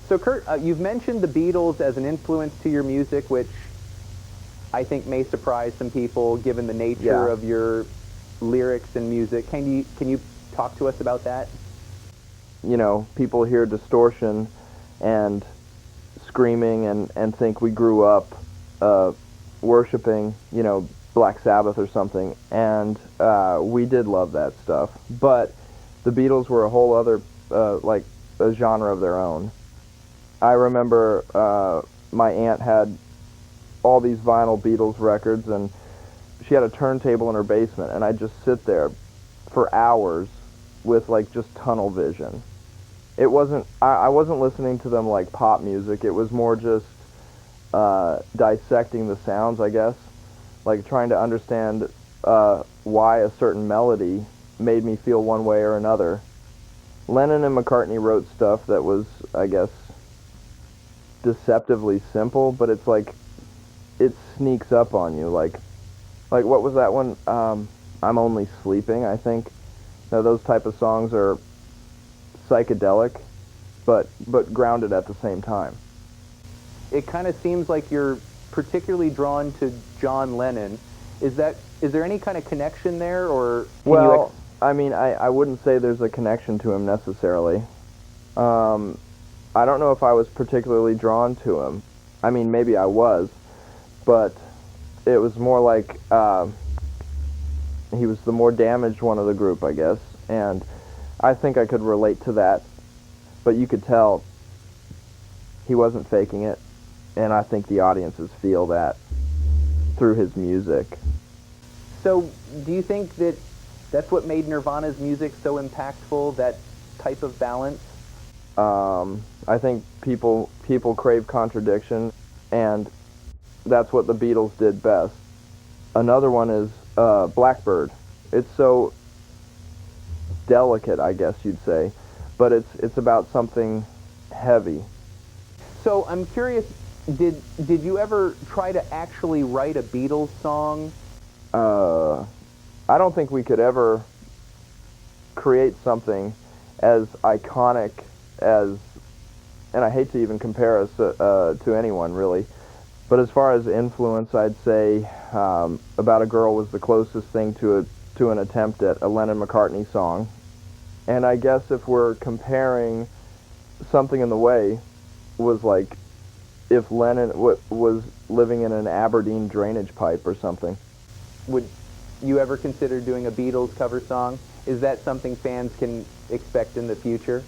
So Kurt, you've mentioned the Beatles as an influence to your music, which I think may surprise some people given the nature of your lyrics and music. Can you talk to us about that? You know, people hear distortion and screaming and think we grew up worshiping, you know, Black Sabbath or something, and we did love that stuff. But the Beatles were a whole other, like, a genre of their own. I remember my aunt had all these vinyl Beatles records, and she had a turntable in her basement, and I'd just sit there for hours with, like, just tunnel vision. It wasn't, I wasn't listening to them like pop music. It was more just dissecting the sounds, I guess, like trying to understand why a certain melody made me feel one way or another. Lennon and McCartney wrote stuff that was, I guess, deceptively simple, but it's like it sneaks up on you. Like what was that one? I'm Only Sleeping, I think. Now, those type of songs are psychedelic, but grounded at the same time. It kind of seems like you're particularly drawn to John Lennon. Is there any kind of connection there, or well, I mean, I wouldn't say there's a connection to him necessarily. I don't know if I was particularly drawn to him. I mean, maybe I was, but it was more like he was the more damaged one of the group, I guess, and I think I could relate to that, but you could tell he wasn't faking it, and I think the audiences feel that through his music. So, do you think that that's what made Nirvana's music so impactful, that type of balance? I think people crave contradiction, and that's what the Beatles did best. Another one is Blackbird. It's so delicate, I guess you'd say, but it's about something heavy. So I'm curious, did you ever try to actually write a Beatles song? I don't think we could ever create something as iconic as, and I hate to even compare us to anyone really, but as far as influence, I'd say About a Girl was the closest thing to an attempt at a Lennon-McCartney song. And I guess if we're comparing, Something in the Way was like if Lennon was living in an Aberdeen drainage pipe or something. Would you ever consider doing a Beatles cover song? Is that something fans can expect in the future?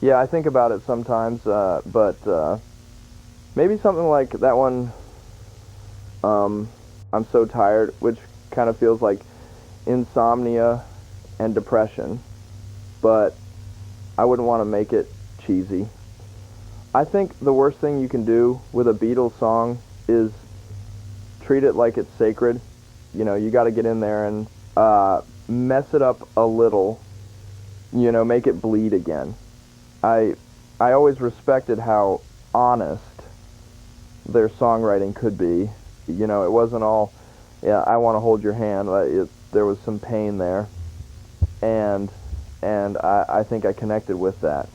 Yeah, I think about it sometimes, but maybe something like that one, I'm So Tired, which kind of feels like insomnia and depression, but I wouldn't want to make it cheesy. I think the worst thing you can do with a Beatles song is treat it like it's sacred. You know, you got to get in there and mess it up a little, you know, make it bleed again. I always respected how honest their songwriting could be. You know, it wasn't all, yeah, I want to hold your hand. There was some pain there, and I think I connected with that.